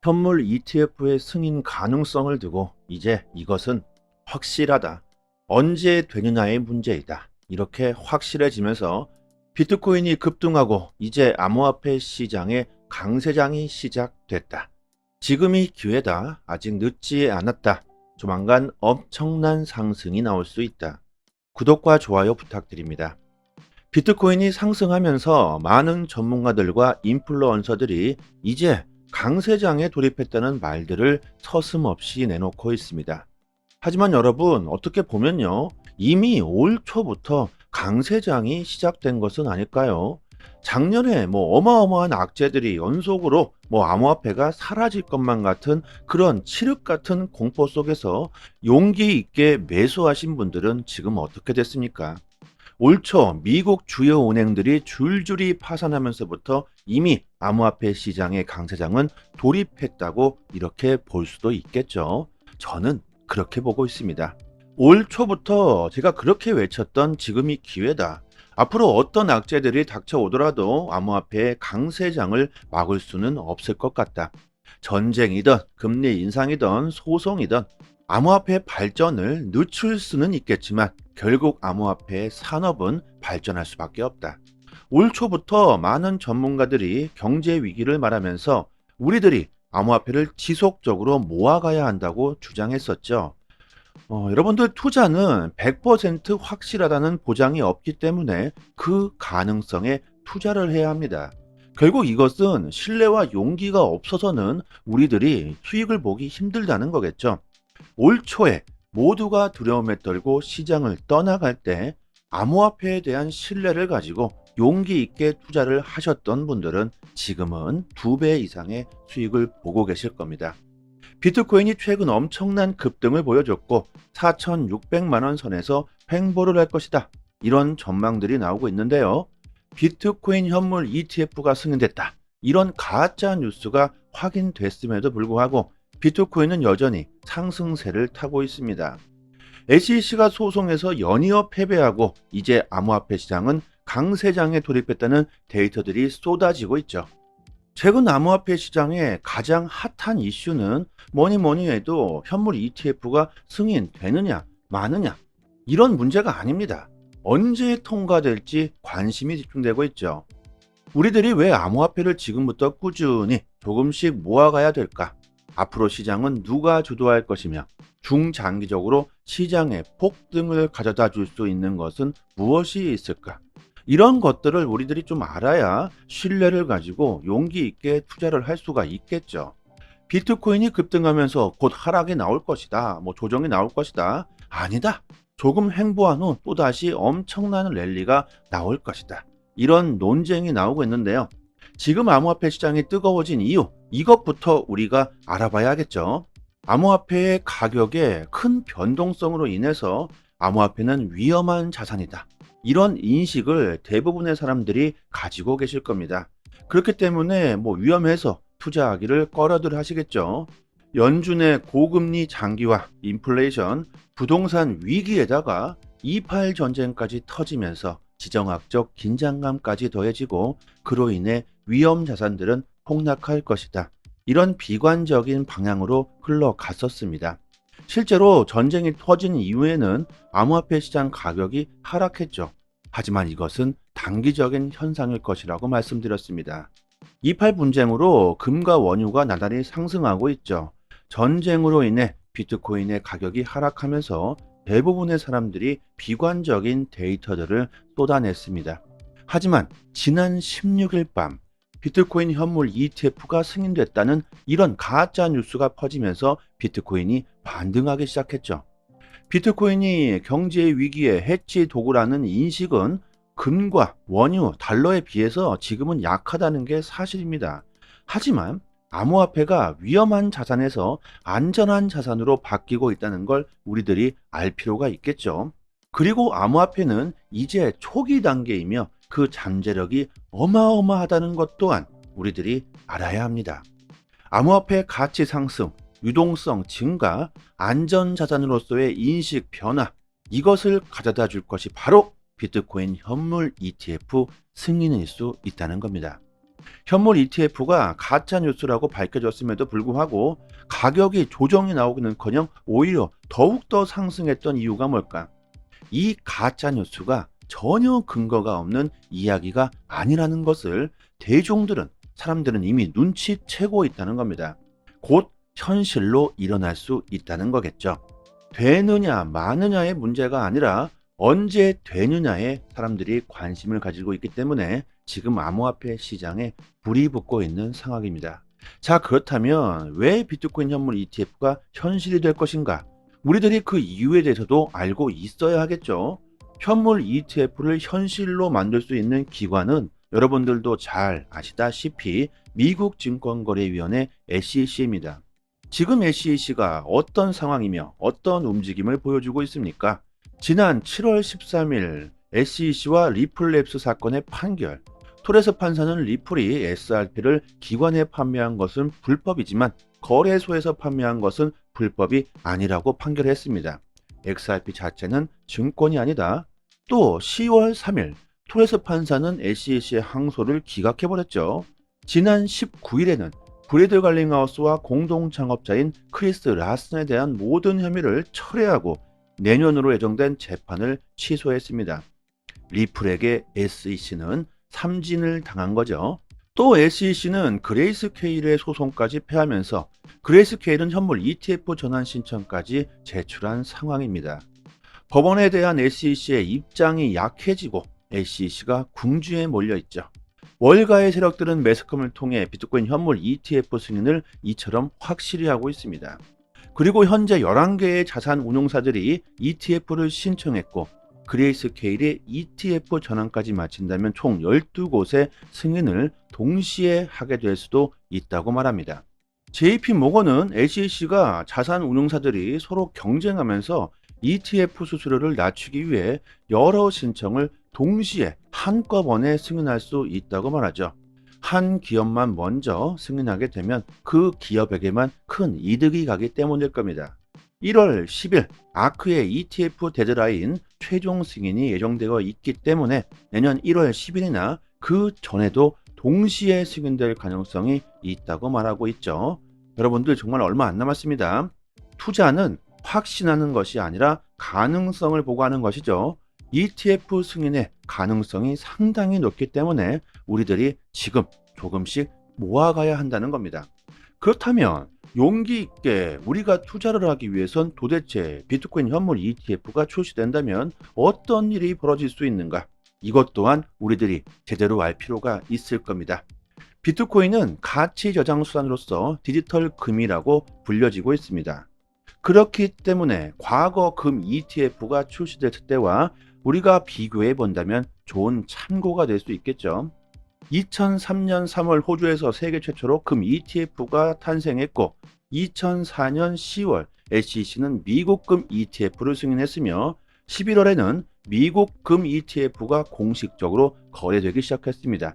현물 ETF의 승인 가능성을 두고 이제 이것은 확실하다. 언제 되느냐의 문제이다. 이렇게 확실해지면서 비트코인이 급등하고 이제 암호화폐 시장의 강세장이 시작됐다. 지금이 기회다. 아직 늦지 않았다. 조만간 엄청난 상승이 나올 수 있다. 구독과 좋아요 부탁드립니다. 비트코인이 상승하면서 많은 전문가들과 인플루언서들이 이제 강세장에 돌입했다는 말들을 서슴없이 내놓고 있습니다. 하지만 여러분, 어떻게 보면요, 이미 올 초부터 강세장이 시작된 것은 아닐까요? 작년에 어마어마한 악재들이 연속으로 암호화폐가 사라질 것만 같은 그런 칠흑 같은 공포 속에서 용기 있게 매수하신 분들은 지금 어떻게 됐습니까? 올 초 미국 주요 은행들이 줄줄이 파산하면서부터 이미 암호화폐 시장의 강세장은 돌입했다고 이렇게 볼 수도 있겠죠. 저는 그렇게 보고 있습니다. 올 초부터 제가 그렇게 외쳤던 지금이 기회다. 앞으로 어떤 악재들이 닥쳐오더라도 암호화폐의 강세장을 막을 수는 없을 것 같다. 전쟁이든 금리 인상이든 소송이든 암호화폐의 발전을 늦출 수는 있겠지만 결국 암호화폐의 산업은 발전할 수밖에 없다. 올 초부터 많은 전문가들이 경제 위기를 말하면서 우리들이 암호화폐를 지속적으로 모아가야 한다고 주장했었죠. 여러분들, 투자는 100% 확실하다는 보장이 없기 때문에 그 가능성에 투자를 해야 합니다. 결국 이것은 신뢰와 용기가 없어서는 우리들이 수익을 보기 힘들다는 거겠죠. 올 초에 모두가 두려움에 떨고 시장을 떠나갈 때 암호화폐에 대한 신뢰를 가지고 용기 있게 투자를 하셨던 분들은 지금은 2배 이상의 수익을 보고 계실 겁니다. 비트코인이 최근 엄청난 급등을 보여줬고 4,600만 원 선에서 횡보를 할 것이다. 이런 전망들이 나오고 있는데요. 비트코인 현물 ETF가 승인됐다. 이런 가짜 뉴스가 확인됐음에도 불구하고 비트코인은 여전히 상승세를 타고 있습니다. SEC가 소송에서 연이어 패배하고 이제 암호화폐 시장은 강세장에 돌입했다는 데이터들이 쏟아지고 있죠. 최근 암호화폐 시장의 가장 핫한 이슈는 뭐니 해도 현물 ETF가 승인되느냐 마느냐, 이런 문제가 아닙니다. 언제 통과될지 관심이 집중되고 있죠. 우리들이 왜 암호화폐를 지금부터 꾸준히 조금씩 모아가야 될까? 앞으로 시장은 누가 주도할 것이며 중장기적으로 시장의 폭등을 가져다 줄 수 있는 것은 무엇이 있을까? 이런 것들을 우리들이 좀 알아야 신뢰를 가지고 용기 있게 투자를 할 수가 있겠죠. 비트코인이 급등하면서 곧 하락이 나올 것이다. 조정이 나올 것이다. 아니다. 조금 횡보한 후 또다시 엄청난 랠리가 나올 것이다. 이런 논쟁이 나오고 있는데요. 지금 암호화폐 시장이 뜨거워진 이유, 이것부터 우리가 알아봐야겠죠. 암호화폐의 가격의 큰 변동성으로 인해서 암호화폐는 위험한 자산이다. 이런 인식을 대부분의 사람들이 가지고 계실 겁니다. 그렇기 때문에 위험해서 투자하기를 꺼려들 하시겠죠. 연준의 고금리 장기화, 인플레이션, 부동산 위기에다가 2.8 전쟁까지 터지면서 지정학적 긴장감까지 더해지고 그로 인해 위험 자산들은 폭락할 것이다. 이런 비관적인 방향으로 흘러갔었습니다. 실제로 전쟁이 터진 이후에는 암호화폐 시장 가격이 하락했죠. 하지만 이것은 단기적인 현상일 것이라고 말씀드렸습니다. 2.8 분쟁으로 금과 원유가 나날이 상승하고 있죠. 전쟁으로 인해 비트코인의 가격이 하락하면서 대부분의 사람들이 비관적인 데이터들을 쏟아냈습니다. 하지만 지난 16일 밤 비트코인 현물 ETF가 승인됐다는 이런 가짜 뉴스가 퍼지면서 비트코인이 반등하기 시작했죠. 비트코인이 경제 위기의 해치 도구라는 인식은 금과 원유, 달러에 비해서 지금은 약하다는 게 사실입니다. 하지만 암호화폐가 위험한 자산에서 안전한 자산으로 바뀌고 있다는 걸 우리들이 알 필요가 있겠죠. 그리고 암호화폐는 이제 초기 단계이며 그 잠재력이 어마어마하다는 것 또한 우리들이 알아야 합니다. 암호화폐 가치 상승, 유동성 증가, 안전자산으로서의 인식 변화, 이것을 가져다 줄 것이 바로 비트코인 현물 ETF 승인일 수 있다는 겁니다. 현물 ETF가 가짜 뉴스라고 밝혀졌음에도 불구하고 가격이 조정이 나오기는커녕 오히려 더욱더 상승했던 이유가 뭘까? 이 가짜 뉴스가 전혀 근거가 없는 이야기가 아니라는 것을 사람들은 이미 눈치채고 있다는 겁니다. 곧 현실로 일어날 수 있다는 거겠죠. 되느냐 마느냐의 문제가 아니라 언제 되느냐에 사람들이 관심을 가지고 있기 때문에 지금 암호화폐 시장에 불이 붙고 있는 상황입니다. 자, 그렇다면 왜 비트코인 현물 ETF가 현실이 될 것인가? 우리들이 그 이유에 대해서도 알고 있어야 하겠죠. 현물 ETF를 현실로 만들 수 있는 기관은 여러분들도 잘 아시다시피 미국 증권거래위원회 SEC입니다. 지금 SEC가 어떤 상황이며 어떤 움직임을 보여주고 있습니까? 지난 7월 13일 SEC와 리플랩스 사건의 판결. 토레스 판사는 리플이 SRP를 기관에 판매한 것은 불법이지만 거래소에서 판매한 것은 불법이 아니라고 판결했습니다. XRP 자체는 증권이 아니다. 또 10월 3일 토레스 판사는 SEC의 항소를 기각해버렸죠. 지난 19일에는 브래드 갈링하우스와 공동 창업자인 크리스 라슨에 대한 모든 혐의를 철회하고 내년으로 예정된 재판을 취소했습니다. 리플에게 SEC는 삼진을 당한 거죠. 또 SEC는 그레이스케일의 소송까지 패하면서 그레이스케일은 현물 ETF 전환 신청까지 제출한 상황입니다. 법원에 대한 SEC의 입장이 약해지고 SEC가 궁지에 몰려있죠. 월가의 세력들은 매스컴을 통해 비트코인 현물 ETF 승인을 이처럼 확실히 하고 있습니다. 그리고 현재 11개의 자산 운용사들이 ETF를 신청했고 그레이스케일의 ETF 전환까지 마친다면 총 12곳의 승인을 동시에 하게 될 수도 있다고 말합니다. JP모건은 SEC가 자산 운용사들이 서로 경쟁하면서 ETF 수수료를 낮추기 위해 여러 신청을 동시에 한꺼번에 승인할 수 있다고 말하죠. 한 기업만 먼저 승인하게 되면 그 기업에게만 큰 이득이 가기 때문일 겁니다. 1월 10일 아크의 ETF 데드라인 최종 승인이 예정되어 있기 때문에 내년 1월 10일이나 그 전에도 동시에 승인될 가능성이 있다고 말하고 있죠. 여러분들 정말 얼마 안 남았습니다. 투자는 확신하는 것이 아니라 가능성을 보고 하는 것이죠. ETF 승인의 가능성이 상당히 높기 때문에 우리들이 지금 조금씩 모아가야 한다는 겁니다. 그렇다면 용기 있게 우리가 투자를 하기 위해선 도대체 비트코인 현물 ETF가 출시된다면 어떤 일이 벌어질 수 있는가? 이것 또한 우리들이 제대로 알 필요가 있을 겁니다. 비트코인은 가치 저장 수단으로서 디지털 금이라고 불려지고 있습니다. 그렇기 때문에 과거 금 ETF가 출시됐을 때와 우리가 비교해 본다면 좋은 참고가 될 수 있겠죠. 2003년 3월 호주에서 세계 최초로 금 ETF가 탄생했고 2004년 10월 SEC는 미국 금 ETF를 승인했으며 11월에는 미국 금 ETF가 공식적으로 거래되기 시작했습니다.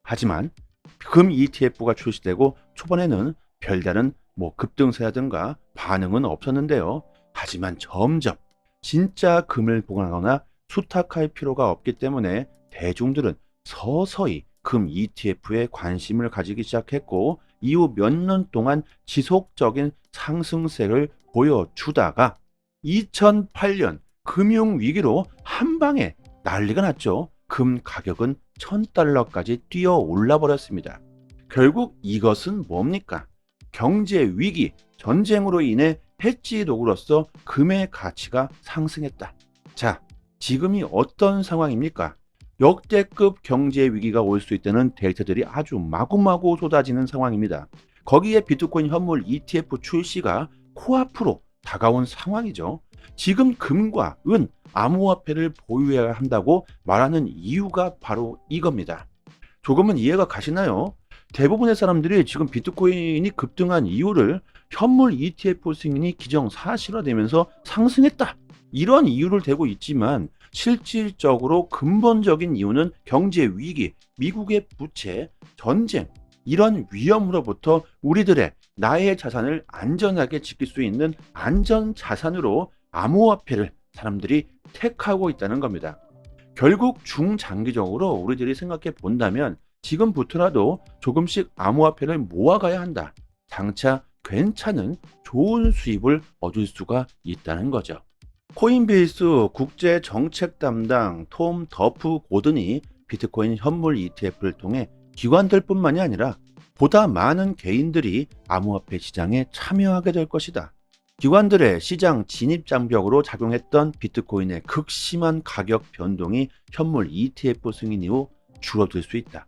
하지만 금 ETF가 출시되고 초반에는 별다른 급등세라든가 반응은 없었는데요. 하지만 점점 진짜 금을 보관하거나 수탁할 필요가 없기 때문에 대중들은 서서히 금 ETF에 관심을 가지기 시작했고 이후 몇 년 동안 지속적인 상승세를 보여주다가 2008년 금융위기로 한 방에 난리가 났죠. 금 가격은 $1,000까지 뛰어 올라 버렸습니다. 결국 이것은 뭡니까? 경제 위기, 전쟁으로 인해 해지 도구로서 금의 가치가 상승했다. 자, 지금이 어떤 상황입니까? 역대급 경제 위기가 올 수 있다는 데이터들이 아주 마구마구 쏟아지는 상황입니다. 거기에 비트코인 현물 ETF 출시가 코앞으로 다가온 상황이죠. 지금 금과 은, 암호화폐를 보유해야 한다고 말하는 이유가 바로 이겁니다. 조금은 이해가 가시나요? 대부분의 사람들이 지금 비트코인이 급등한 이유를 현물 ETF 승인이 기정사실화되면서 상승했다, 이런 이유를 대고 있지만 실질적으로 근본적인 이유는 경제 위기, 미국의 부채, 전쟁, 이런 위험으로부터 우리들의 나의 자산을 안전하게 지킬 수 있는 안전 자산으로 암호화폐를 사람들이 택하고 있다는 겁니다. 결국 중장기적으로 우리들이 생각해 본다면 지금부터라도 조금씩 암호화폐를 모아가야 한다. 장차 괜찮은 좋은 수입을 얻을 수가 있다는 거죠. 코인베이스 국제 정책 담당 톰 더프 고든이 비트코인 현물 ETF를 통해 기관들뿐만이 아니라 보다 많은 개인들이 암호화폐 시장에 참여하게 될 것이다. 기관들의 시장 진입 장벽으로 작용했던 비트코인의 극심한 가격 변동이 현물 ETF 승인 이후 줄어들 수 있다.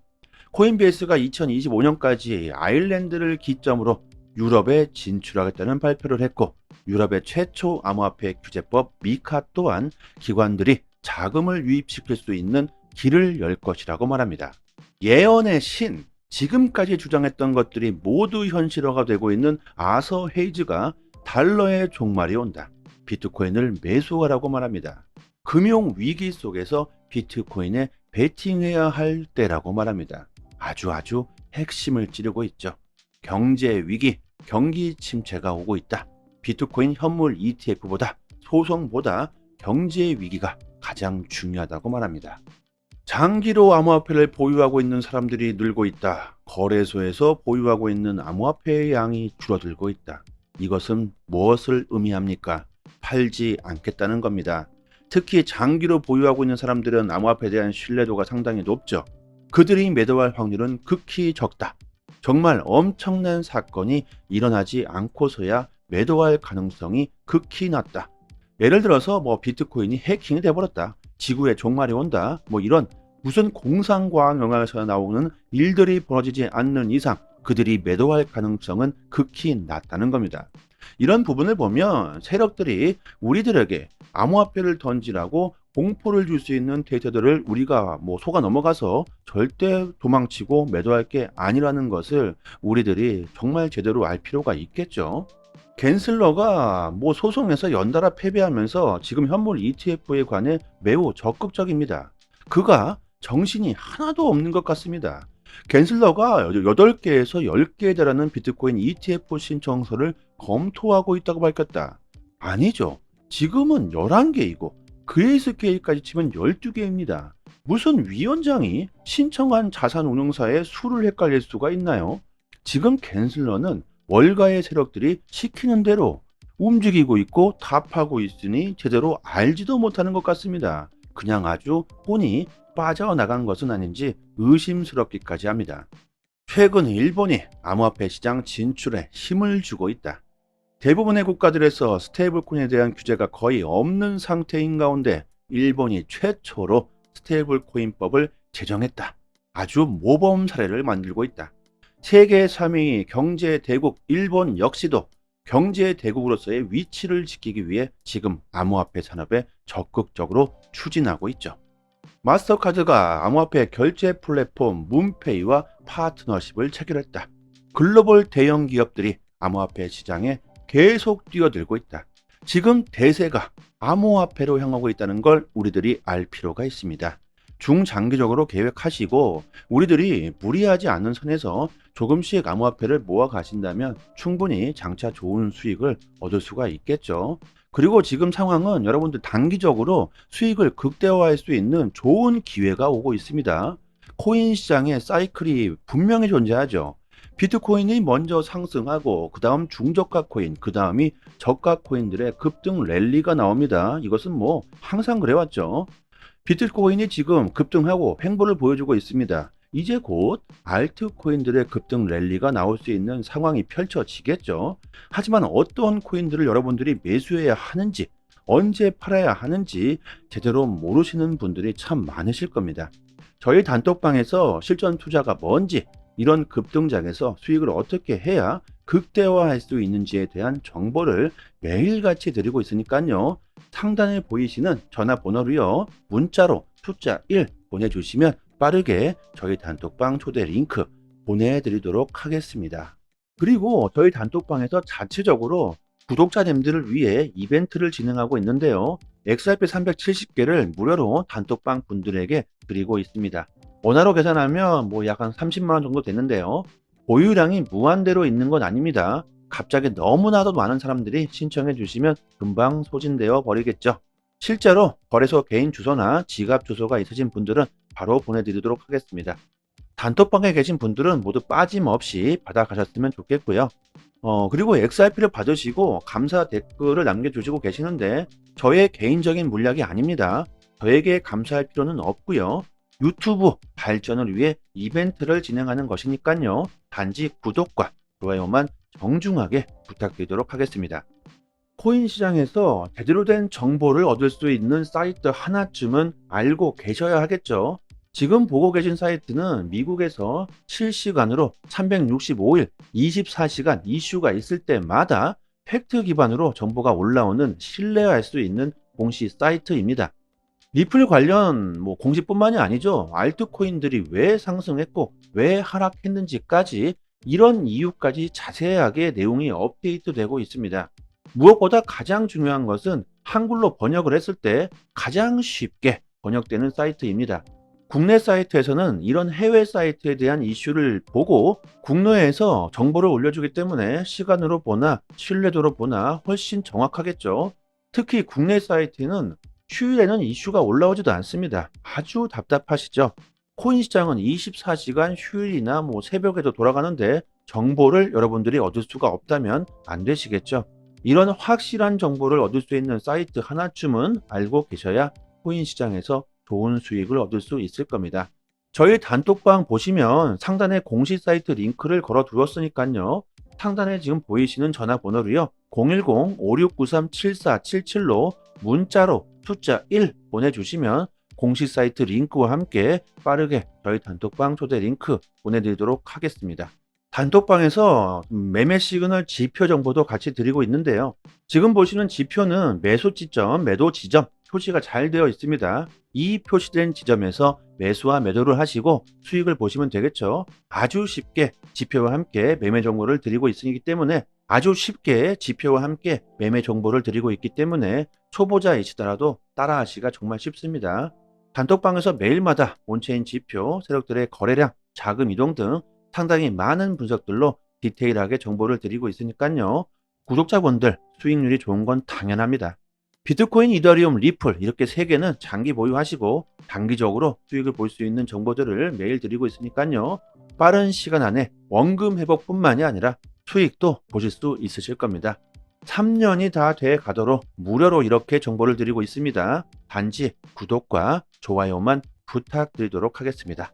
코인베이스가 2025년까지 아일랜드를 기점으로 유럽에 진출하겠다는 발표를 했고, 유럽의 최초 암호화폐 규제법 미카 또한 기관들이 자금을 유입시킬 수 있는 길을 열 것이라고 말합니다. 예언의 신, 지금까지 주장했던 것들이 모두 현실화가 되고 있는 아서 헤이즈가 달러의 종말이 온다. 비트코인을 매수하라고 말합니다. 금융 위기 속에서 비트코인에 베팅해야 할 때라고 말합니다. 아주 핵심을 찌르고 있죠. 경제 위기, 경기 침체가 오고 있다. 비트코인 현물 ETF보다 소송보다 경제 위기가 가장 중요하다고 말합니다. 장기로 암호화폐를 보유하고 있는 사람들이 늘고 있다. 거래소에서 보유하고 있는 암호화폐의 양이 줄어들고 있다. 이것은 무엇을 의미합니까? 팔지 않겠다는 겁니다. 특히 장기로 보유하고 있는 사람들은 암호화폐에 대한 신뢰도가 상당히 높죠. 그들이 매도할 확률은 극히 적다. 정말 엄청난 사건이 일어나지 않고서야 매도할 가능성이 극히 낮다. 예를 들어서 비트코인이 해킹이 돼버렸다. 지구의 종말이 온다. 이런 무슨 공상과학 영화에서 나오는 일들이 벌어지지 않는 이상 그들이 매도할 가능성은 극히 낮다는 겁니다. 이런 부분을 보면 세력들이 우리들에게 암호화폐를 던지라고 공포를 줄 수 있는 데이터들을 우리가 속아 넘어가서 절대 도망치고 매도할 게 아니라는 것을 우리들이 정말 제대로 알 필요가 있겠죠. 갠슬러가 소송에서 연달아 패배하면서 지금 현물 ETF에 관해 매우 적극적입니다. 그가 정신이 하나도 없는 것 같습니다. 갠슬러가 8개에서 10개에 달하는 비트코인 ETF 신청서를 검토하고 있다고 밝혔다. 아니죠. 지금은 11개이고 그레이스케일까지 치면 12개입니다. 무슨 위원장이 신청한 자산운용사의 수를 헷갈릴 수가 있나요? 지금 갠슬러는 월가의 세력들이 시키는 대로 움직이고 있고 답하고 있으니 제대로 알지도 못하는 것 같습니다. 그냥 아주 혼이 빠져나간 것은 아닌지 의심스럽기까지 합니다. 최근 일본이 암호화폐 시장 진출에 힘을 주고 있다. 대부분의 국가들에서 스테이블코인에 대한 규제가 거의 없는 상태인 가운데 일본이 최초로 스테이블코인법을 제정했다. 아주 모범 사례를 만들고 있다. 세계 3위 경제 대국 일본 역시도 경제 대국으로서의 위치를 지키기 위해 지금 암호화폐 산업에 적극적으로 추진하고 있죠. 마스터카드가 암호화폐 결제 플랫폼 문페이와 파트너십을 체결했다. 글로벌 대형 기업들이 암호화폐 시장에 계속 뛰어들고 있다. 지금 대세가 암호화폐로 향하고 있다는 걸 우리들이 알 필요가 있습니다. 중장기적으로 계획하시고 우리들이 무리하지 않는 선에서 조금씩 암호화폐를 모아 가신다면 충분히 장차 좋은 수익을 얻을 수가 있겠죠. 그리고 지금 상황은 여러분들 단기적으로 수익을 극대화할 수 있는 좋은 기회가 오고 있습니다. 코인 시장의 사이클이 분명히 존재하죠. 비트코인이 먼저 상승하고 그 다음 중저가 코인, 그 다음이 저가 코인들의 급등 랠리가 나옵니다. 이것은 항상 그래왔죠. 비트코인이 지금 급등하고 횡보를 보여주고 있습니다. 이제 곧 알트코인들의 급등 랠리가 나올 수 있는 상황이 펼쳐지겠죠. 하지만 어떤 코인들을 여러분들이 매수해야 하는지, 언제 팔아야 하는지 제대로 모르시는 분들이 참 많으실 겁니다. 저희 단톡방에서 실전 투자가 뭔지, 이런 급등장에서 수익을 어떻게 해야 극대화할 수 있는지에 대한 정보를 매일같이 드리고 있으니까요. 상단에 보이시는 전화번호로요. 문자로 숫자 1 보내주시면 빠르게 저희 단톡방 초대 링크 보내드리도록 하겠습니다. 그리고 저희 단톡방에서 자체적으로 구독자님들을 위해 이벤트를 진행하고 있는데요. XRP 370개를 무료로 단톡방 분들에게 드리고 있습니다. 원화로 계산하면 약 한 30만원 정도 되는데요. 보유량이 무한대로 있는 건 아닙니다. 갑자기 너무나도 많은 사람들이 신청해 주시면 금방 소진되어 버리겠죠. 실제로 거래소 개인 주소나 지갑 주소가 있으신 분들은 바로 보내드리도록 하겠습니다. 단톡방에 계신 분들은 모두 빠짐없이 받아가셨으면 좋겠고요. 그리고 XRP를 받으시고 감사 댓글을 남겨주시고 계시는데 저의 개인적인 물약이 아닙니다. 저에게 감사할 필요는 없고요. 유튜브 발전을 위해 이벤트를 진행하는 것이니까요. 단지 구독과 좋아요만 정중하게 부탁드리도록 하겠습니다. 코인 시장에서 제대로 된 정보를 얻을 수 있는 사이트 하나쯤은 알고 계셔야 하겠죠. 지금 보고 계신 사이트는 미국에서 실시간으로 365일 24시간 이슈가 있을 때마다 팩트 기반으로 정보가 올라오는 신뢰할 수 있는 공시 사이트입니다. 리플 관련 공시뿐만이 아니죠. 알트코인들이 왜 상승했고 왜 하락했는지까지 이런 이유까지 자세하게 내용이 업데이트되고 있습니다. 무엇보다 가장 중요한 것은 한글로 번역을 했을 때 가장 쉽게 번역되는 사이트입니다. 국내 사이트에서는 이런 해외 사이트에 대한 이슈를 보고 국내에서 정보를 올려주기 때문에 시간으로 보나 신뢰도로 보나 훨씬 정확하겠죠. 특히 국내 사이트는 휴일에는 이슈가 올라오지도 않습니다. 아주 답답하시죠? 코인 시장은 24시간 휴일이나 새벽에도 돌아가는데 정보를 여러분들이 얻을 수가 없다면 안 되시겠죠? 이런 확실한 정보를 얻을 수 있는 사이트 하나쯤은 알고 계셔야 코인 시장에서 좋은 수익을 얻을 수 있을 겁니다. 저희 단톡방 보시면 상단에 공식 사이트 링크를 걸어 두었으니까요. 상단에 지금 보이시는 전화번호로요. 010-5693-7477로 문자로 숫자 1 보내주시면 공식 사이트 링크와 함께 빠르게 저희 단톡방 초대 링크 보내드리도록 하겠습니다. 단톡방에서 매매 시그널 지표 정보도 같이 드리고 있는데요. 지금 보시는 지표는 매수 지점, 매도 지점 표시가 잘 되어 있습니다. 이 표시된 지점에서 매수와 매도를 하시고 수익을 보시면 되겠죠. 아주 쉽게 지표와 함께 매매 정보를 드리고 있기 때문에 아주 쉽게 지표와 함께 매매 정보를 드리고 있기 때문에 초보자이시더라도 따라하시기가 정말 쉽습니다. 단톡방에서 매일마다 온체인 지표, 세력들의 거래량, 자금 이동 등 상당히 많은 분석들로 디테일하게 정보를 드리고 있으니까요. 구독자분들 수익률이 좋은 건 당연합니다. 비트코인, 이더리움, 리플 이렇게 세 개는 장기 보유하시고 단기적으로 수익을 볼 수 있는 정보들을 매일 드리고 있으니까요. 빠른 시간 안에 원금 회복뿐만이 아니라 수익도 보실 수 있으실 겁니다. 3년이 다 돼 가도록 무료로 이렇게 정보를 드리고 있습니다. 단지 구독과 좋아요만 부탁드리도록 하겠습니다.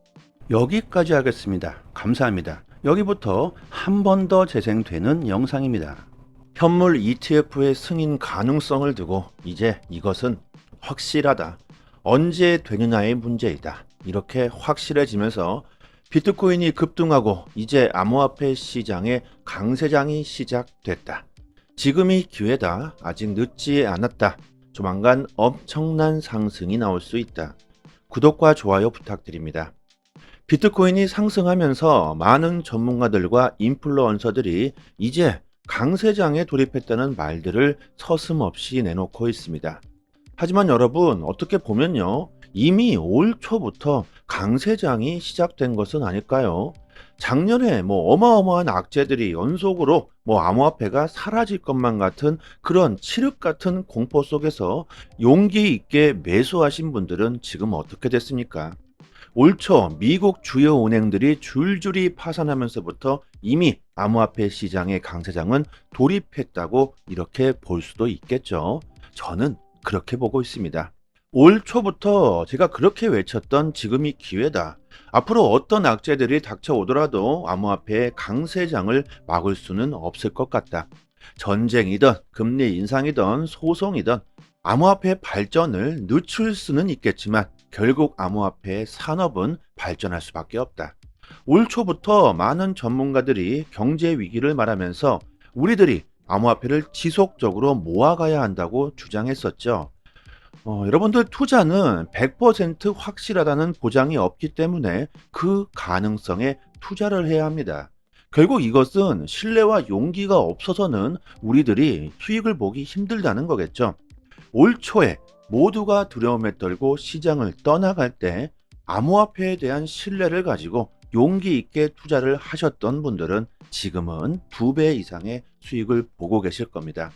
여기까지 하겠습니다. 감사합니다. 여기부터 한 번 더 재생되는 영상입니다. 현물 ETF의 승인 가능성을 두고 이제 이것은 확실하다. 언제 되느냐의 문제이다. 이렇게 확실해지면서 비트코인이 급등하고 이제 암호화폐 시장의 강세장이 시작됐다. 지금이 기회다. 아직 늦지 않았다. 조만간 엄청난 상승이 나올 수 있다. 구독과 좋아요 부탁드립니다. 비트코인이 상승하면서 많은 전문가들과 인플루언서들이 이제 강세장에 돌입했다는 말들을 서슴없이 내놓고 있습니다. 하지만 여러분 어떻게 보면요. 이미 올 초부터 강세장이 시작된 것은 아닐까요? 작년에 어마어마한 악재들이 연속으로 암호화폐가 사라질 것만 같은 그런 칠흑 같은 공포 속에서 용기 있게 매수하신 분들은 지금 어떻게 됐습니까? 올 초 미국 주요 은행들이 줄줄이 파산하면서부터 이미 암호화폐 시장의 강세장은 돌입했다고 이렇게 볼 수도 있겠죠. 저는 그렇게 보고 있습니다. 올 초부터 제가 그렇게 외쳤던 지금이 기회다. 앞으로 어떤 악재들이 닥쳐오더라도 암호화폐의 강세장을 막을 수는 없을 것 같다. 전쟁이든 금리 인상이든 소송이든 암호화폐 발전을 늦출 수는 있겠지만 결국 암호화폐의 산업은 발전할 수밖에 없다. 올 초부터 많은 전문가들이 경제 위기를 말하면서 우리들이 암호화폐를 지속적으로 모아가야 한다고 주장했었죠. 여러분들 투자는 100% 확실하다는 보장이 없기 때문에 그 가능성에 투자를 해야 합니다. 결국 이것은 신뢰와 용기가 없어서는 우리들이 수익을 보기 힘들다는 거겠죠. 올 초에 모두가 두려움에 떨고 시장을 떠나갈 때 암호화폐에 대한 신뢰를 가지고 용기 있게 투자를 하셨던 분들은 지금은 2배 이상의 수익을 보고 계실 겁니다.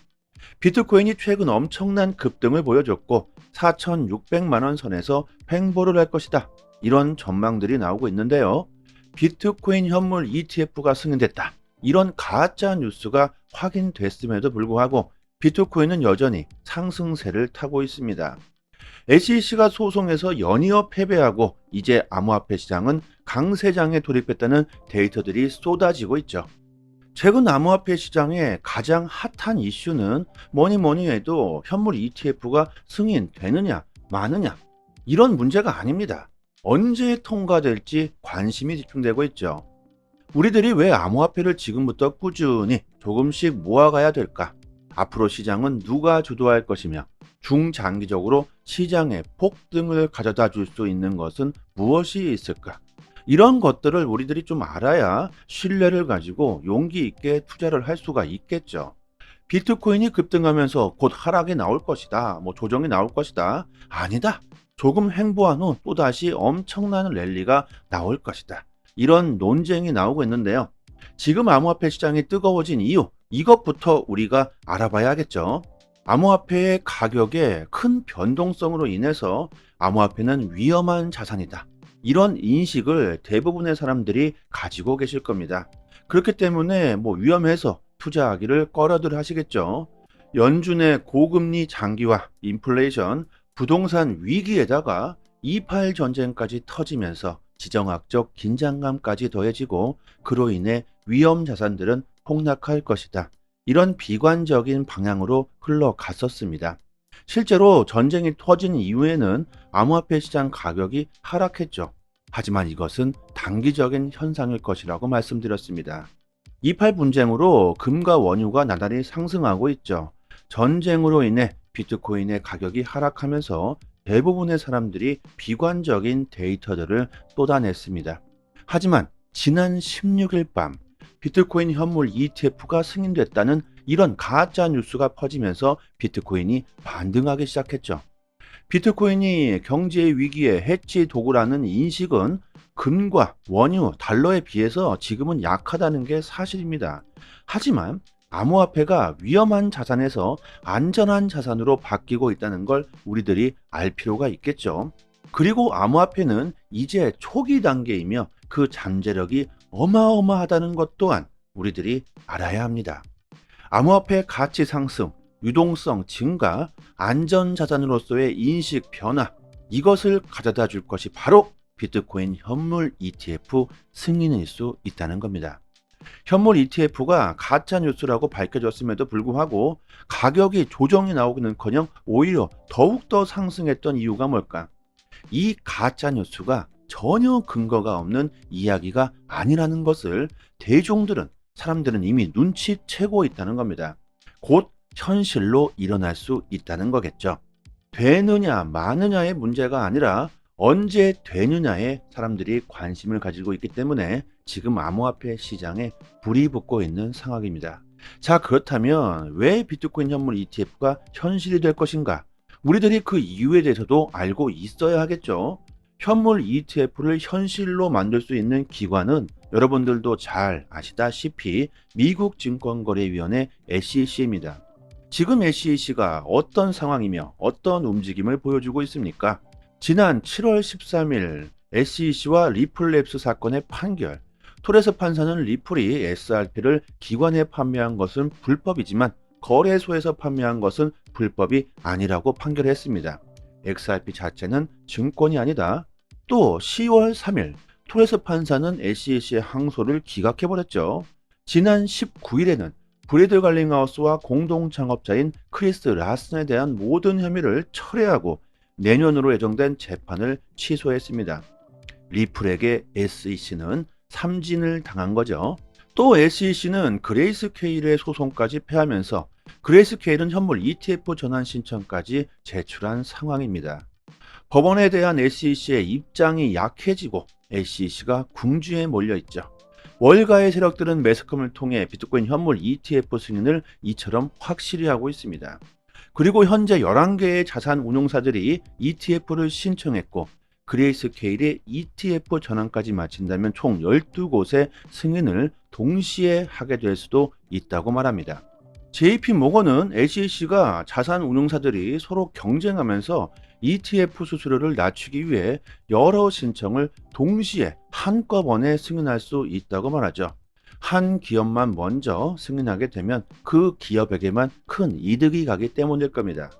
비트코인이 최근 엄청난 급등을 보여줬고 4,600만 원 선에서 횡보를 할 것이다. 이런 전망들이 나오고 있는데요. 비트코인 현물 ETF가 승인됐다. 이런 가짜 뉴스가 확인됐음에도 불구하고 비트코인은 여전히 상승세를 타고 있습니다. SEC가 소송에서 연이어 패배하고 이제 암호화폐 시장은 강세장에 돌입했다는 데이터들이 쏟아지고 있죠. 최근 암호화폐 시장의 가장 핫한 이슈는 뭐니 해도 현물 ETF가 승인되느냐 마느냐 이런 문제가 아닙니다. 언제 통과될지 관심이 집중되고 있죠. 우리들이 왜 암호화폐를 지금부터 꾸준히 조금씩 모아가야 될까? 앞으로 시장은 누가 주도할 것이며 중장기적으로 시장의 폭등을 가져다 줄 수 있는 것은 무엇이 있을까? 이런 것들을 우리들이 좀 알아야 신뢰를 가지고 용기 있게 투자를 할 수가 있겠죠. 비트코인이 급등하면서 곧 하락이 나올 것이다. 조정이 나올 것이다. 아니다. 조금 횡보한 후 또다시 엄청난 랠리가 나올 것이다. 이런 논쟁이 나오고 있는데요. 지금 암호화폐 시장이 뜨거워진 이유, 이것부터 우리가 알아봐야겠죠. 암호화폐의 가격의 큰 변동성으로 인해서 암호화폐는 위험한 자산이다. 이런 인식을 대부분의 사람들이 가지고 계실 겁니다. 그렇기 때문에 위험해서 투자하기를 꺼려들 하시겠죠. 연준의 고금리 장기화, 인플레이션, 부동산 위기에다가 2.8 전쟁까지 터지면서 지정학적 긴장감까지 더해지고 그로 인해 위험 자산들은 폭락할 것이다. 이런 비관적인 방향으로 흘러갔었습니다. 실제로 전쟁이 터진 이후에는 암호화폐 시장 가격이 하락했죠. 하지만 이것은 단기적인 현상일 것이라고 말씀드렸습니다. 2.8 분쟁으로 금과 원유가 나날이 상승하고 있죠. 전쟁으로 인해 비트코인의 가격이 하락하면서 대부분의 사람들이 비관적인 데이터들을 쏟아냈습니다. 하지만 지난 16일 밤 비트코인 현물 ETF가 승인됐다는 이런 가짜 뉴스가 퍼지면서 비트코인이 반등하기 시작했죠. 비트코인이 경제의 위기의 해치 도구라는 인식은 금과 원유, 달러에 비해서 지금은 약하다는 게 사실입니다. 하지만 암호화폐가 위험한 자산에서 안전한 자산으로 바뀌고 있다는 걸 우리들이 알 필요가 있겠죠. 그리고 암호화폐는 이제 초기 단계이며 그 잠재력이 어마어마하다는 것 또한 우리들이 알아야 합니다. 암호화폐 가치 상승, 유동성 증가, 안전자산으로서의 인식 변화, 이것을 가져다 줄 것이 바로 비트코인 현물 ETF 승인일 수 있다는 겁니다. 현물 ETF가 가짜 뉴스라고 밝혀졌음에도 불구하고 가격이 조정이 나오기는커녕 오히려 더욱더 상승했던 이유가 뭘까? 이 가짜 뉴스가 전혀 근거가 없는 이야기가 아니라는 것을 사람들은 이미 눈치채고 있다는 겁니다. 곧 현실로 일어날 수 있다는 거겠죠. 되느냐 마느냐의 문제가 아니라 언제 되느냐에 사람들이 관심을 가지고 있기 때문에 지금 암호화폐 시장에 불이 붙고 있는 상황입니다. 자, 그렇다면 왜 비트코인 현물 ETF가 현실이 될 것인가? 우리들이 그 이유에 대해서도 알고 있어야 하겠죠. 현물 ETF를 현실로 만들 수 있는 기관은 여러분들도 잘 아시다시피 미국 증권거래위원회 SEC입니다. 지금 SEC가 어떤 상황이며 어떤 움직임을 보여주고 있습니까? 지난 7월 13일 SEC와 리플랩스 사건의 판결, 토레스 판사는 리플이 SRP를 기관에 판매한 것은 불법이지만 거래소에서 판매한 것은 불법이 아니라고 판결했습니다. XRP 자체는 증권이 아니다. 또 10월 3일 토레스 판사는 SEC의 항소를 기각해버렸죠. 지난 19일에는 브래드 갈링하우스와 공동 창업자인 크리스 라슨에 대한 모든 혐의를 철회하고 내년으로 예정된 재판을 취소했습니다. 리플에게 SEC는 삼진을 당한 거죠. 또 SEC는 그레이스케일의 소송까지 패하면서 그레이스케일은 현물 ETF 전환 신청까지 제출한 상황입니다. 법원에 대한 SEC의 입장이 약해지고 SEC가 궁지에 몰려있죠. 월가의 세력들은 매스컴을 통해 비트코인 현물 ETF 승인을 이처럼 확실히 하고 있습니다. 그리고 현재 11개의 자산 운용사들이 ETF를 신청했고 그레이스케일의 ETF 전환까지 마친다면 총 12곳의 승인을 동시에 하게 될 수도 있다고 말합니다. JP모건은 SEC가 자산 운용사들이 서로 경쟁하면서 ETF 수수료를 낮추기 위해 여러 신청을 동시에 한꺼번에 승인할 수 있다고 말하죠. 한 기업만 먼저 승인하게 되면 그 기업에게만 큰 이득이 가기 때문일 겁니다.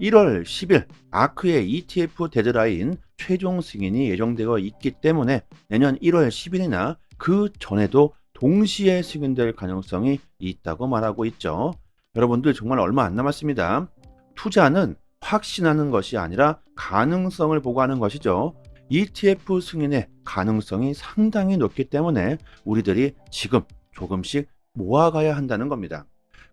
1월 10일 아크의 ETF 데드라인 최종 승인이 예정되어 있기 때문에 내년 1월 10일이나 그 전에도 동시에 승인될 가능성이 있다고 말하고 있죠. 여러분들 정말 얼마 안 남았습니다. 투자는 확신하는 것이 아니라 가능성을 보고 하는 것이죠. ETF 승인의 가능성이 상당히 높기 때문에 우리들이 지금 조금씩 모아가야 한다는 겁니다.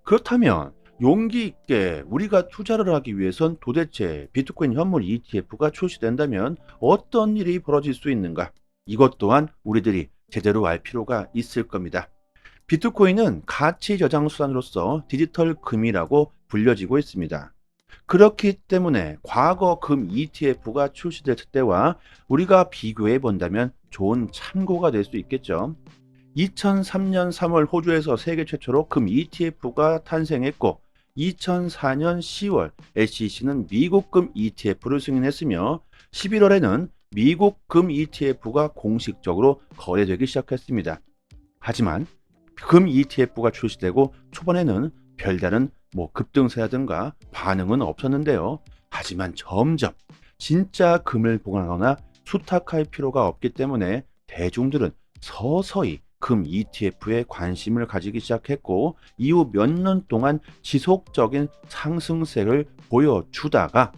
그렇다면 용기 있게 우리가 투자를 하기 위해선 도대체 비트코인 현물 ETF가 출시된다면 어떤 일이 벌어질 수 있는가? 이것 또한 우리들이 제대로 알 필요가 있을 겁니다. 비트코인은 가치 저장 수단으로서 디지털 금이라고 불려지고 있습니다. 그렇기 때문에 과거 금 ETF가 출시됐을 때와 우리가 비교해 본다면 좋은 참고가 될 수 있겠죠. 2003년 3월 호주에서 세계 최초로 금 ETF가 탄생했고 2004년 10월 SEC는 미국 금 ETF를 승인했으며 11월에는 미국 금 ETF가 공식적으로 거래되기 시작했습니다. 하지만 금 ETF가 출시되고 초반에는 별다른 급등세라든가 반응은 없었는데요. 하지만 점점 진짜 금을 보관하거나 수탁할 필요가 없기 때문에 대중들은 서서히 금 ETF에 관심을 가지기 시작했고 이후 몇 년 동안 지속적인 상승세를 보여주다가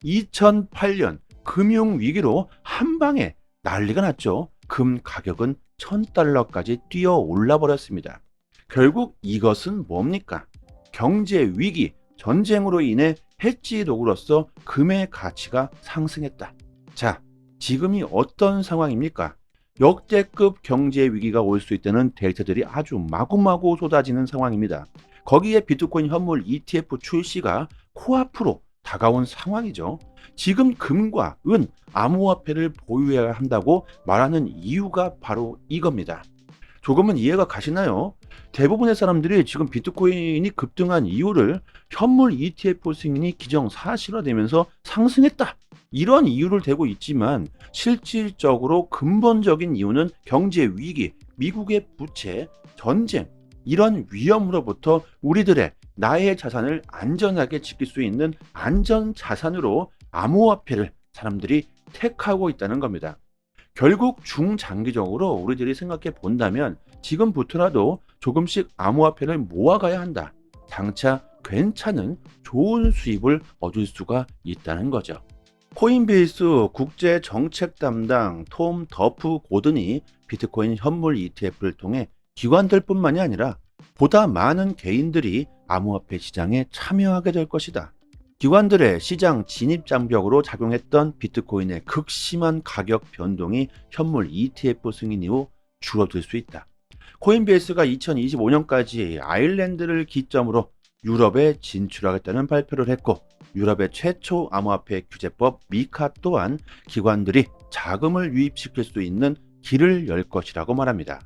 2008년 금융위기로 한 방에 난리가 났죠. 금 가격은 $1,000까지 뛰어 올라 버렸습니다. 결국 이것은 뭡니까? 경제 위기, 전쟁으로 인해 해지 도구로서 금의 가치가 상승했다. 자, 지금이 어떤 상황입니까? 역대급 경제 위기가 올 수 있다는 데이터들이 아주 마구마구 쏟아지는 상황입니다. 거기에 비트코인 현물 ETF 출시가 코앞으로 다가온 상황이죠. 지금 금과 은, 암호화폐를 보유해야 한다고 말하는 이유가 바로 이겁니다. 조금은 이해가 가시나요? 대부분의 사람들이 지금 비트코인이 급등한 이유를 현물 ETF 승인이 기정사실화되면서 상승했다, 이런 이유를 대고 있지만 실질적으로 근본적인 이유는 경제 위기, 미국의 부채, 전쟁, 이런 위험으로부터 우리들의 나의 자산을 안전하게 지킬 수 있는 안전 자산으로 암호화폐를 사람들이 택하고 있다는 겁니다. 결국 중장기적으로 우리들이 생각해 본다면 지금부터라도 조금씩 암호화폐를 모아가야 한다. 장차 괜찮은 좋은 수입을 얻을 수가 있다는 거죠. 코인베이스 국제 정책 담당 톰 더프 고든이 비트코인 현물 ETF를 통해 기관들 뿐만이 아니라 보다 많은 개인들이 암호화폐 시장에 참여하게 될 것이다. 기관들의 시장 진입 장벽으로 작용했던 비트코인의 극심한 가격 변동이 현물 ETF 승인 이후 줄어들 수 있다. 코인베이스가 2025년까지 아일랜드를 기점으로 유럽에 진출하겠다는 발표를 했고 유럽의 최초 암호화폐 규제법 미카 또한 기관들이 자금을 유입시킬 수 있는 길을 열 것이라고 말합니다.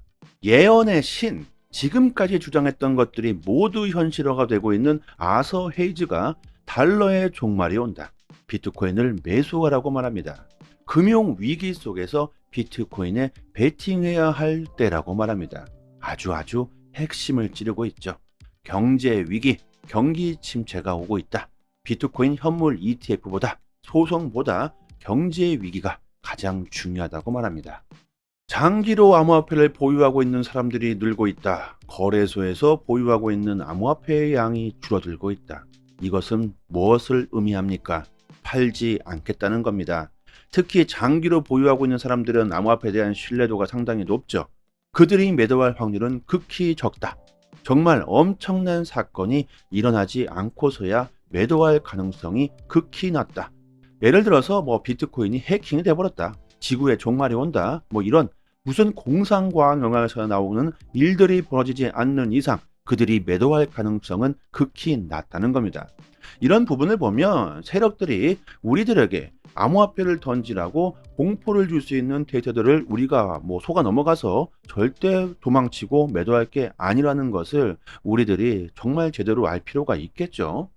예언의 신, 지금까지 주장했던 것들이 모두 현실화가 되고 있는 아서 헤이즈가 달러의 종말이 온다, 비트코인을 매수하라고 말합니다. 금융 위기 속에서 비트코인에 베팅해야 할 때라고 말합니다. 아주 핵심을 찌르고 있죠. 경제 위기, 경기 침체가 오고 있다. 비트코인 현물 ETF보다 소송보다 경제 위기가 가장 중요하다고 말합니다. 장기로 암호화폐를 보유하고 있는 사람들이 늘고 있다. 거래소에서 보유하고 있는 암호화폐의 양이 줄어들고 있다. 이것은 무엇을 의미합니까? 팔지 않겠다는 겁니다. 특히 장기로 보유하고 있는 사람들은 암호화폐에 대한 신뢰도가 상당히 높죠. 그들이 매도할 확률은 극히 적다. 정말 엄청난 사건이 일어나지 않고서야 매도할 가능성이 극히 낮다. 예를 들어서 비트코인이 해킹이 돼버렸다, 지구에 종말이 온다, 이런 무슨 공상과학 영화에서 나오는 일들이 벌어지지 않는 이상 그들이 매도할 가능성은 극히 낮다는 겁니다. 이런 부분을 보면 세력들이 우리들에게 암호화폐를 던지라고 공포를 줄 수 있는 데이터들을 우리가 속아 넘어가서 절대 도망치고 매도할 게 아니라는 것을 우리들이 정말 제대로 알 필요가 있겠죠.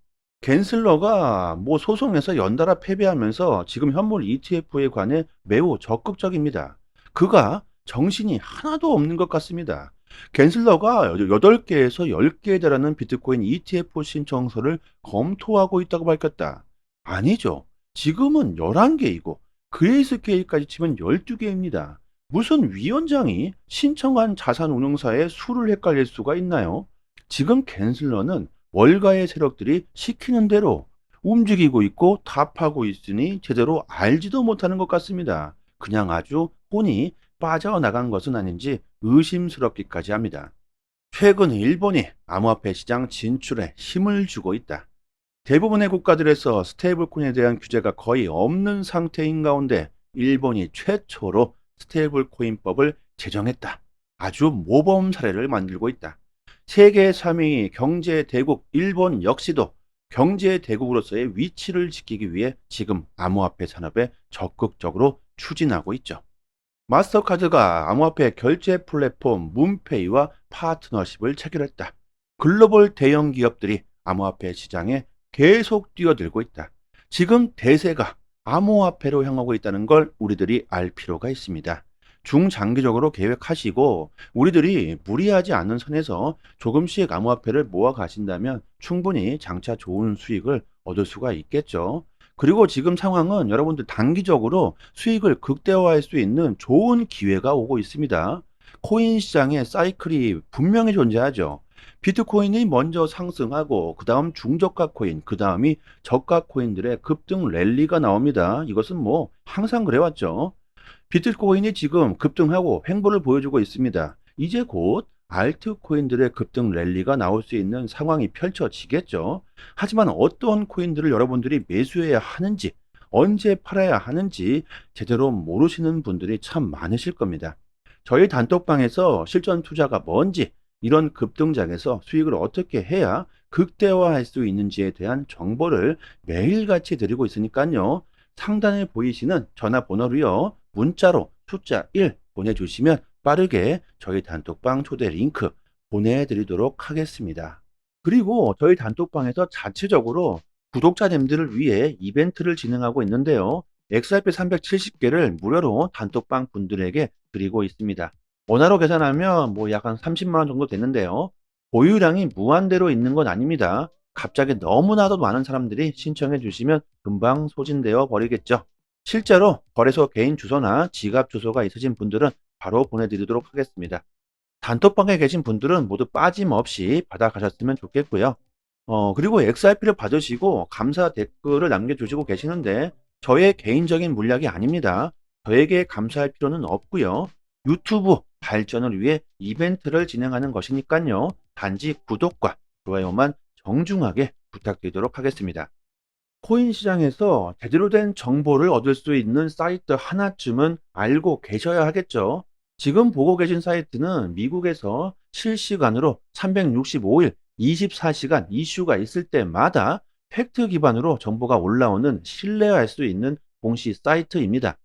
겐슬러가 뭐 소송에서 연달아 패배하면서 지금 현물 ETF에 관해 매우 적극적입니다. 그가 정신이 하나도 없는 것 같습니다. 겐슬러가 8개에서 10개에 달하는 비트코인 ETF 신청서를 검토하고 있다고 밝혔다. 아니죠. 지금은 11개이고 그레이스케일까지 치면 12개입니다. 무슨 위원장이 신청한 자산운용사의 수를 헷갈릴 수가 있나요? 지금 겐슬러는 월가의 세력들이 시키는 대로 움직이고 있고 답하고 있으니 제대로 알지도 못하는 것 같습니다. 그냥 아주 혼이 빠져나간 것은 아닌지 의심스럽기까지 합니다. 최근 일본이 암호화폐 시장 진출에 힘을 주고 있다. 대부분의 국가들에서 스테이블코인에 대한 규제가 거의 없는 상태인 가운데 일본이 최초로 스테이블코인법을 제정했다. 아주 모범 사례를 만들고 있다. 세계 3위 경제 대국 일본 역시도 경제 대국으로서의 위치를 지키기 위해 지금 암호화폐 산업에 적극적으로 추진하고 있죠. 마스터카드가 암호화폐 결제 플랫폼 문페이와 파트너십을 체결했다. 글로벌 대형 기업들이 암호화폐 시장에 계속 뛰어들고 있다. 지금 대세가 암호화폐로 향하고 있다는 걸 우리들이 알 필요가 있습니다. 중장기적으로 계획하시고 우리들이 무리하지 않는 선에서 조금씩 암호화폐를 모아 가신다면 충분히 장차 좋은 수익을 얻을 수가 있겠죠. 그리고 지금 상황은 여러분들 단기적으로 수익을 극대화할 수 있는 좋은 기회가 오고 있습니다. 코인 시장의 사이클이 분명히 존재하죠. 비트코인이 먼저 상승하고 그 다음 중저가 코인, 그 다음이 저가 코인들의 급등 랠리가 나옵니다. 이것은 뭐 항상 그래왔죠. 비트코인이 지금 급등하고 횡보를 보여주고 있습니다. 이제 곧 알트코인들의 급등 랠리가 나올 수 있는 상황이 펼쳐지겠죠. 하지만 어떤 코인들을 여러분들이 매수해야 하는지, 언제 팔아야 하는지 제대로 모르시는 분들이 참 많으실 겁니다. 저희 단톡방에서 실전 투자가 뭔지, 이런 급등장에서 수익을 어떻게 해야 극대화할 수 있는지에 대한 정보를 매일같이 드리고 있으니까요. 상단에 보이시는 전화번호로요. 문자로 숫자 1 보내주시면 빠르게 저희 단톡방 초대 링크 보내드리도록 하겠습니다. 그리고 저희 단톡방에서 자체적으로 구독자님들을 위해 이벤트를 진행하고 있는데요. XRP 370개를 무료로 단톡방 분들에게 드리고 있습니다. 원화로 계산하면 뭐 약 한 30만 원 정도 되는데요. 보유량이 무한대로 있는 건 아닙니다. 갑자기 너무나도 많은 사람들이 신청해 주시면 금방 소진되어 버리겠죠. 실제로 거래소 개인 주소나 지갑 주소가 있으신 분들은 바로 보내드리도록 하겠습니다. 단톡방에 계신 분들은 모두 빠짐없이 받아가셨으면 좋겠고요. 그리고 XRP를 받으시고 감사 댓글을 남겨주시고 계시는데 저의 개인적인 물약이 아닙니다. 저에게 감사할 필요는 없고요. 유튜브 발전을 위해 이벤트를 진행하는 것이니까요. 단지 구독과 좋아요만 정중하게 부탁드리도록 하겠습니다. 코인 시장에서 제대로 된 정보를 얻을 수 있는 사이트 하나쯤은 알고 계셔야 하겠죠. 지금 보고 계신 사이트는 미국에서 실시간으로 365일 24시간 이슈가 있을 때마다 팩트 기반으로 정보가 올라오는 신뢰할 수 있는 공시 사이트입니다.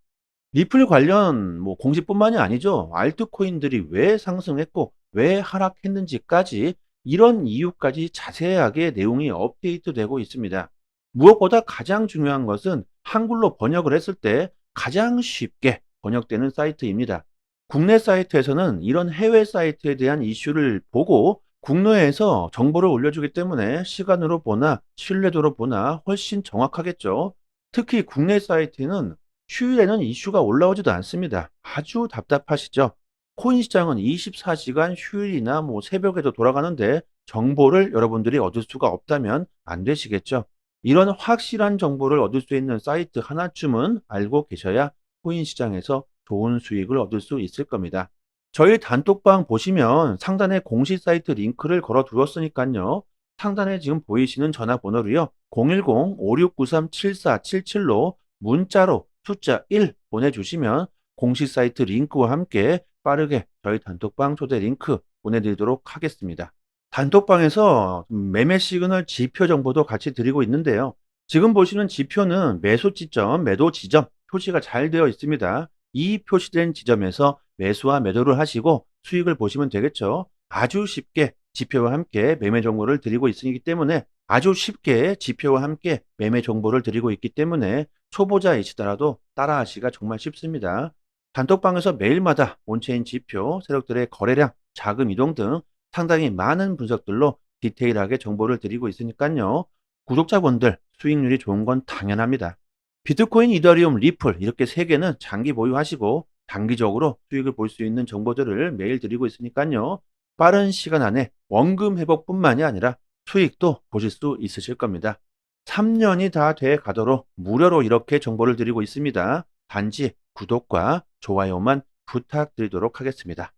리플 관련 뭐 공시뿐만이 아니죠. 알트코인들이 왜 상승했고 왜 하락했는지까지 이런 이유까지 자세하게 내용이 업데이트되고 있습니다. 무엇보다 가장 중요한 것은 한글로 번역을 했을 때 가장 쉽게 번역되는 사이트입니다. 국내 사이트에서는 이런 해외 사이트에 대한 이슈를 보고 국내에서 정보를 올려주기 때문에 시간으로 보나 신뢰도로 보나 훨씬 정확하겠죠. 특히 국내 사이트는 휴일에는 이슈가 올라오지도 않습니다. 아주 답답하시죠? 코인 시장은 24시간 휴일이나 뭐 새벽에도 돌아가는데 정보를 여러분들이 얻을 수가 없다면 안 되시겠죠? 이런 확실한 정보를 얻을 수 있는 사이트 하나쯤은 알고 계셔야 코인 시장에서 좋은 수익을 얻을 수 있을 겁니다. 저희 단톡방 보시면 상단에 공식 사이트 링크를 걸어 두었으니까요. 상단에 지금 보이시는 전화번호로요. 010-5693-7477로 문자로 숫자 1 보내주시면 공식 사이트 링크와 함께 빠르게 저희 단톡방 초대 링크 보내드리도록 하겠습니다. 단톡방에서 매매 시그널 지표 정보도 같이 드리고 있는데요. 지금 보시는 지표는 매수 지점, 매도 지점 표시가 잘 되어 있습니다. 이 표시된 지점에서 매수와 매도를 하시고 수익을 보시면 되겠죠. 아주 쉽게 지표와 함께 매매 정보를 드리고 있기 때문에 아주 쉽게 지표와 함께 매매 정보를 드리고 있기 때문에 초보자이시더라도 따라하시기가 정말 쉽습니다. 단톡방에서 매일마다 온체인 지표, 세력들의 거래량, 자금 이동 등 상당히 많은 분석들로 디테일하게 정보를 드리고 있으니까요. 구독자분들 수익률이 좋은 건 당연합니다. 비트코인, 이더리움, 리플 이렇게 세 개는 장기 보유하시고 단기적으로 수익을 볼 수 있는 정보들을 매일 드리고 있으니까요. 빠른 시간 안에 원금 회복뿐만이 아니라 수익도 보실 수 있으실 겁니다. 3년이 다 돼 가도록 무료로 이렇게 정보를 드리고 있습니다. 단지 구독과 좋아요만 부탁드리도록 하겠습니다.